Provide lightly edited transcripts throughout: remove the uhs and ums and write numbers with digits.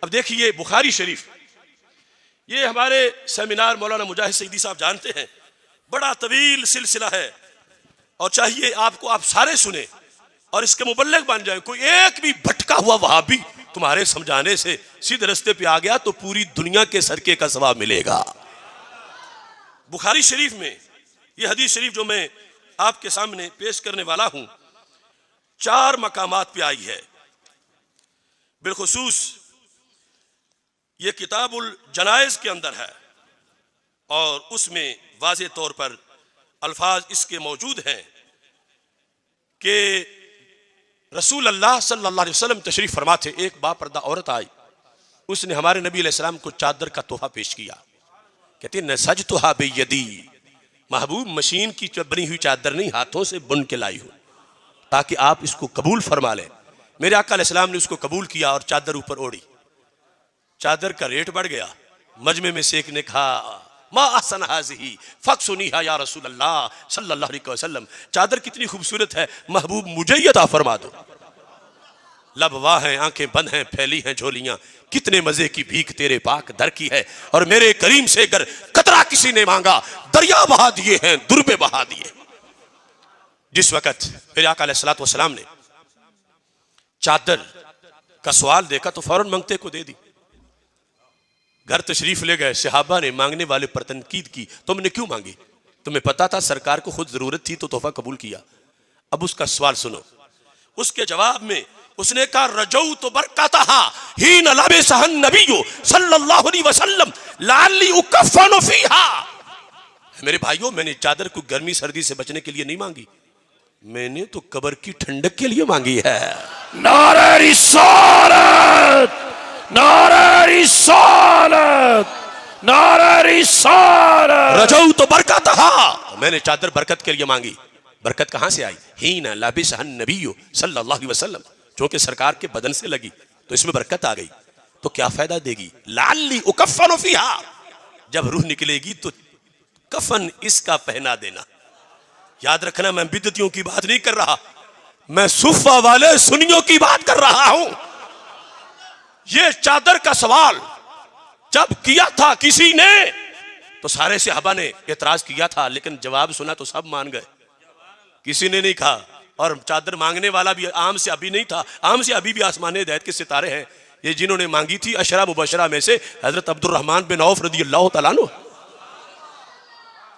अब देखिए बुखारी शरीफ, ये हमारे सेमिनार मौलाना मुजाहिद सईदी साहब जानते हैं, बड़ा तवील सिलसिला है और चाहिए आपको आप सारे सुने और इसके मुबल्लिग बन जाए। कोई एक भी भटका हुआ वहाबी तुम्हारे समझाने से सीधे रास्ते पे आ गया तो पूरी दुनिया के सरके का सवाब मिलेगा। बुखारी शरीफ में ये हदीस शरीफ जो मैं आपके सामने पेश करने वाला हूं, 4 मकामात पे आई है। बिलखुसूस ये किताबुल जनाइज के अंदर है और उसमें वाज़े तौर पर अल्फाज इसके मौजूद हैं कि रसूल अल्लाह सल्लल्लाहु अलैहि वसल्लम तशरीफ फरमा थे। एक बापर्दा औरत आई, उसने हमारे नबी अलैहिस्सलाम को चादर का तोहफा पेश किया। कहती नसजतुहा बियदी, महबूब मशीन की बनी हुई चादर नहीं, हाथों से बुन के लाई हूं ताकि आप इसको कबूल फरमा लें। मेरे आका अलैहिस्सलाम ने उसको कबूल किया और चादर ऊपर ओढ़ी। चादर का रेट बढ़ गया। मजमे में से एक ने कहा मा अहसन हाज़िही फक्सुनीहा या रसूल अल्लाह सल्लल्लाहु अलैहि वसल्लम, चादर कितनी खूबसूरत है, महबूब मुझे ही अता फरमा दो। लब वाह हैं, आंखें बंद हैं, फैली हैं झोलियां, कितने मजे की भीख तेरे पाक दर की है और मेरे करीम से अगर कतरा किसी ने मांगा दरिया बहा दिए हैं, दुर्बे बहा दिए। जिस वक्त मेरे आका अलैहिस्सलातु वस्सलाम ने चादर का सवाल देखा तो फौरन मंगते को दे दी। घर तशरीफ ले गए, सहाबा ने मांगने वाले पर तनकीद की, तुमने क्यों मांगी? तुम्हें पता था सरकार को खुद जरूरत थी तो तोहफा कबूल किया। अब उसका सवाल सुनो। उसके जवाब में उसने कहा रजऊ तो बरकतहा हीन लबिसहन नबिय्यु सल्लल्लाहु अलैहि वसल्लम लअल्ली उकफ़नु फीहा। मेरे भाइयों, मैंने चादर को गर्मी सर्दी से बचने के लिए नहीं मांगी, मैंने तो कब्र की ठंडक के लिए मांगी है। नारे रिसालत, नारे रिसालत, नारे रिसालत। रजऊ तो बरकतहा, मैंने चादर बरकत के लिए मांगी। बरकत कहां से आई? हीन लबिसहन नबिय्यु सल्लल्लाहु अलैहि वसल्लम, जो कि सरकार के बदन से लगी तो इसमें बरकत आ गई। तो क्या फायदा देगी? लअल्ली उकफ़नु फीहा, जब रूह निकलेगी तो कफन इसका पहना देना। याद रखना, मैं बिदतियों की बात नहीं कर रहा, मैं सुफा वाले सुन्नियों की बात कर रहा हूं। ये चादर का सवाल जब किया था किसी ने तो सारे सहाबा ने एतराज किया था, लेकिन जवाब सुना तो सब मान गए, किसी ने नहीं कहा। और चादर मांगने वाला भी आम से अभी नहीं था, आम से अभी भी आसमानी हिदायत के सितारे हैं। ये जिन्होंने मांगी थी अशरा मुबशरा में से हजरत अब्दुर्रहमान बिन औफ रज़ियल्लाहु तआला अन्हु,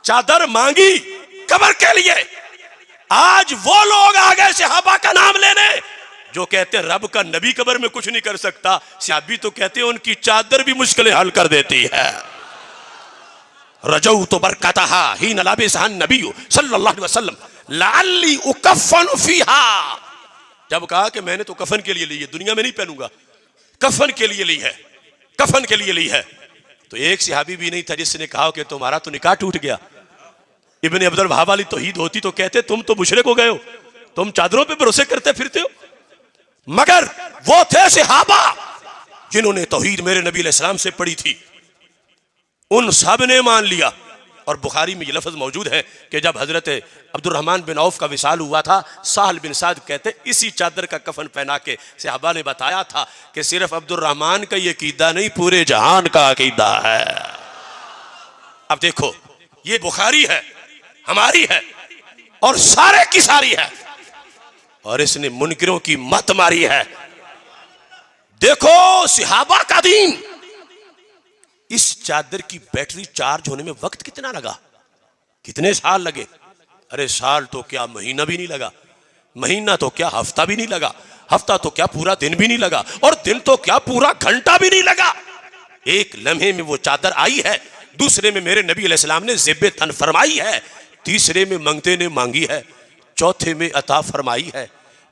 चादर मांगी कब्र के लिए। आज वो लोग आ गए सहाबा का नाम लेने जो कहते हैं रब का नबी कब्र में कुछ नहीं कर सकता, सहाबी तो कहते हैं उनकी चादर भी मुश्किलें हल कर देती है। रजऊ तो बरकतहा हीन लबिसहन नबिय्यु सल्लल्लाहु अलैहि वसल्लम लअल्ली उकफ़नु फीहा, जब कहा कि मैंने तो कफन के लिए ली है, दुनिया में नहीं पहनूंगा, कफन के लिए ली है, कफन के लिए ली है। तो एक सहाबी भी नहीं था जिसने कहा कि तुम्हारा तो निकाह टूट गया। इब्ने अब्दुल वहाब वाली तौहीद होती तो कहते तुम तो मुशरिक हो गए हो, तुम चादरों पे भरोसे करते फिरते हो। मगर वो थे सहाबा जिन्होंने तौहीद मेरे नबी अलैहिस्सलाम से पढ़ी थी, उन सब ने मान लिया। और बुखारी में ये लफ्ज मौजूद है कि जब हजरत अब्दुर्रहमान बिन औफ का विसाल हुआ था, साहल बिन साद कहते इसी चादर का कफन पहना के सहाबा ने बताया था कि सिर्फ अब्दुर्रहमान का ये अकीदा नहीं, पूरे जहान का अकीदा है। अब देखो, ये बुखारी है, हमारी है और सारे की सारी है, और इसने मुनकिरों की मत मारी है। देखो सहाबा का दीन, इस चादर की बैटरी चार्ज होने में वक्त कितना लगा, कितने साल लगे? अरे साल तो क्या, महीना भी नहीं लगा, महीना तो क्या हफ्ता भी नहीं लगा, हफ्ता तो क्या पूरा दिन भी नहीं लगा, और दिन तो क्या पूरा घंटा भी नहीं लगा। एक लम्हे में वो चादर आई है, दूसरे में मेरे नबी अलैहिस्सलाम ने ज़िब्बे तन फरमाई है, तीसरे में मंगते ने मांगी है, चौथे में अता फरमाई है,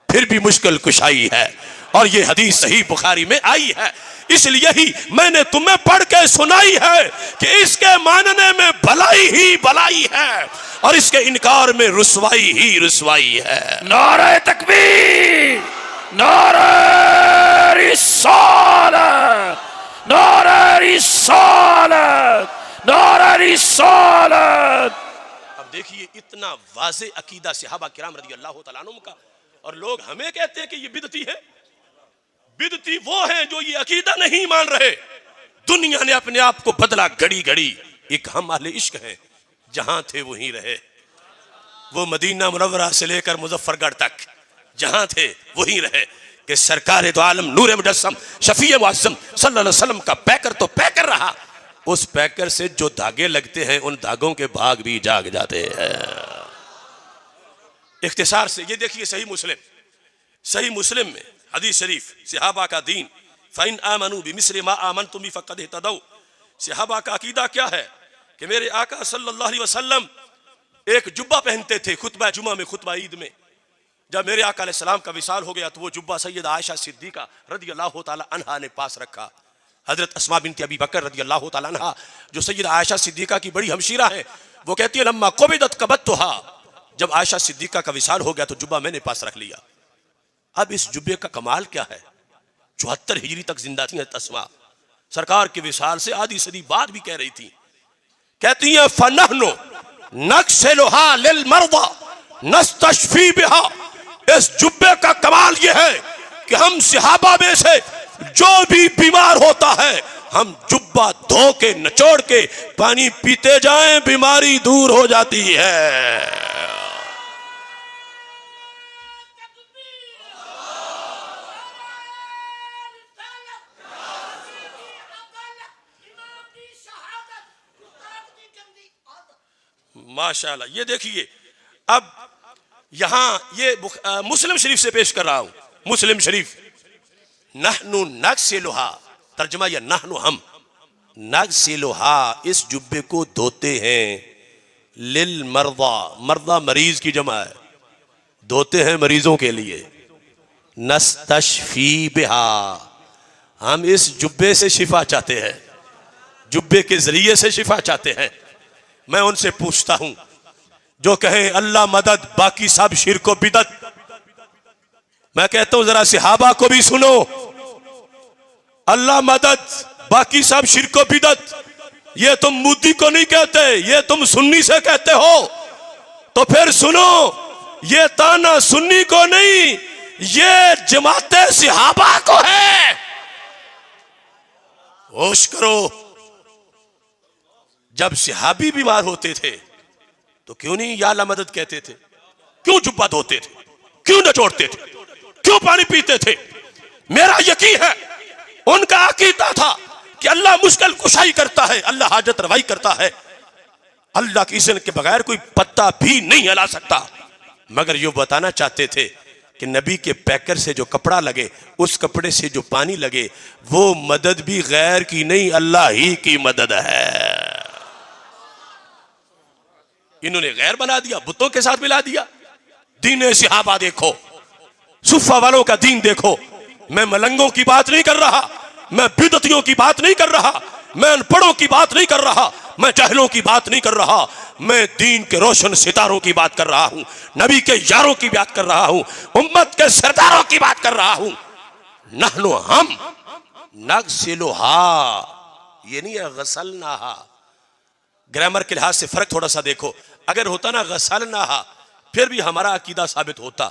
फिर भी मुश्किल कुशाई है। और ये हदीस सही बुखारी में आई है, इसलिए ही मैंने तुम्हें पढ़ के सुनाई है कि इसके मानने में भलाई ही भलाई है और इसके इनकार में रुसवाई ही रुसवाई है। नारे तकबीर, नारे रिसालत, नारे रिसालत, नारे रिसालत। अब देखिए इतना वाज़े अकीदा सहाबा किराम रज़ियल्लाहु तआला अन्हुम का, और लोग हमें कहते हैं कि ये बिदती है। बिदती वो हैं जो ये अकीदा नहीं मान रहे। दुनिया ने अपने आप को बदला घड़ी घड़ी। एक हम अहले इश्क हैं, जहां थे वहीं रहे। वो मदीना मुनव्वरा से लेकर मुजफ्फरगढ़ तक जहां थे वहीं रहे कि सरकार दो आलम नूर मुजस्सम शफी मुअज्जम सल्लल्लाहु अलैहि वसल्लम का पैकर तो पैकर रहा। उस पैकर से जो धागे लगते हैं उन धागों के भाग भी जाग जाते हैं। इख्तिसार से ये देखिए सही मुस्लिम में हदीस शरीफ, सहाबा का दीन फ़इन आमनू बिमिस्रि मा आमनतुम बिही फ़क़द इहतदौ। सहाबा का अकीदा क्या है कि मेरे आका सल्लल्लाहु अलैहि वसल्लम एक जुब्बा पहनते थे खुतबा जुमा में, खुतबा ईद में। जब मेरे आका अलैहिस्सलाम का विसाल हो गया तो वो जुब्बा सैयदा आयशा सिद्दीका रदियल्लाहु ताला अन्हा ने पास रखा। हजरत अस्मा बिनत अबी बकर रदियल्लाहु ताला अन्हा जो सैयदा आयशा सिद्दीका की बड़ी हमशीरा है, वो कहती है लम्मा कुबिदत कबत्तुहा, जब आयशा सिद्दीका का विसाल हो गया तो जुब्बा मैंने पास रख लिया। अब इस जुब्बे का कमाल क्या है, 74 हिजरी तक जिंदा थी अस्मा, सरकार के विसाल से आधी सदी बाद भी कह रही थी। कहती है फनहनु नक्सलुहा लिल मर्दा नस्तशफी बिहा। इस जुब्बे का कमाल यह है कि हम सहाबा में से जो भी बीमार होता है हम जुब्बा धो के निचोड़ के पानी पीते जाएं, बीमारी दूर हो जाती है। माशाअल्लाह। ये देखिए अब यहां ये मुस्लिम शरीफ से पेश कर रहा हूं। मुस्लिम शरीफ नहनु नक्सिलुहा, तर्जुमा या नहनु हम नक्सिलुहा, इस जुब्बे को धोते हैं। लिल मर्दा, मर्दा मरीज की जमा है, धोते हैं मरीजों के लिए। नस्तशफी बिहा, हम इस जुब्बे से शिफा चाहते हैं, जुब्बे के जरिए से शिफा चाहते हैं। मैं उनसे पूछता हूं जो कहें अल्लाह मदद बाकी सब शिर्क व बिदत, मैं कहता हूं जरा सहाबा को भी सुनो। अल्लाह मदद बाकी सब शिर्क व बिदत, ये तुम मुद्दी को नहीं कहते, ये तुम सुन्नी से कहते हो। तो फिर सुनो, ये ताना सुन्नी को नहीं, ये जमाते सहाबा को है। होश करो, जब सहाबी बीमार होते थे तो क्यों नहीं या अल्लाह मदद कहते थे, क्यों जुब्बा धोते थे, क्यों नचोड़ते थे, क्यों पानी पीते थे। मेरा यकीन है उनका अकीदा था कि अल्लाह मुश्किल कुशाई करता है, अल्लाह हाजत रवाई करता है, अल्लाह की इज़्न के बगैर कोई पत्ता भी नहीं हिला सकता। मगर यो बताना चाहते थे कि नबी के पैकर से जो कपड़ा लगे, उस कपड़े से जो पानी लगे, वो मदद भी गैर की नहीं, अल्लाह ही की मदद है। इन्होंने गैर बना दिया, बुतों के साथ मिला दिया। दीन सहाबा देखो, सुफा वालों का दीन देखो। मैं मलंगों की बात नहीं कर रहा, मैं बिदतियों की बात नहीं कर रहा, मैं अनपढ़ों की बात नहीं कर रहा, मैं जहलों की बात नहीं कर रहा, मैं दीन के रोशन सितारों की बात कर रहा हूं, नबी के यारों की बात कर रहा हूं, उम्मत के सरदारों की बात कर रहा हूं। नहनु हम नगसिलुहा, ये नहीं है गसलनाहा। ग्रामर के लिहाज से फर्क थोड़ा सा देखो, अगर होता ना गसलनाहा फिर भी हमारा अकीदा साबित होता।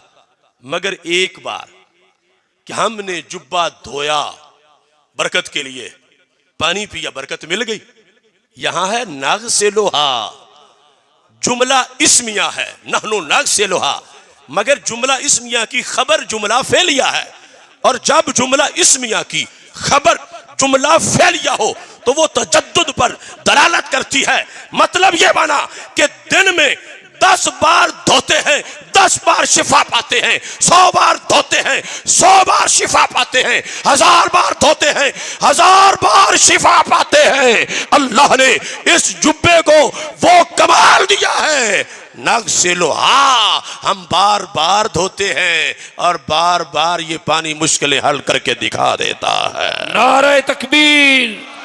मगर एक बार कि हमने जुब्बा धोया बरकत के लिए, पानी पिया, बरकत मिल गई। यहां है नगसिलुहा, जुमला इस्मिया है, नहनु नगसिलुहा, मगर जुमला इस्मिया की खबर जुमला फेलिया है। और जब जुमला इस्मिया की खबर जुमला फेलिया हो तो वो तजद्दुद पर दलालत करती है। मतलब ये बना कि दिन में 10 बार धोते हैं, 10 बार शिफा पाते हैं, 100 बार धोते हैं, 100 बार शिफा पाते हैं, 1000 बार धोते हैं, 1000 बार शिफा पाते हैं। अल्लाह ने इस जुब्बे को वो कमाल दिया है, नगसिलुहा, हम बार बार धोते हैं और बार बार ये पानी मुश्किलें हल करके दिखा देता है। नारे तकबीर।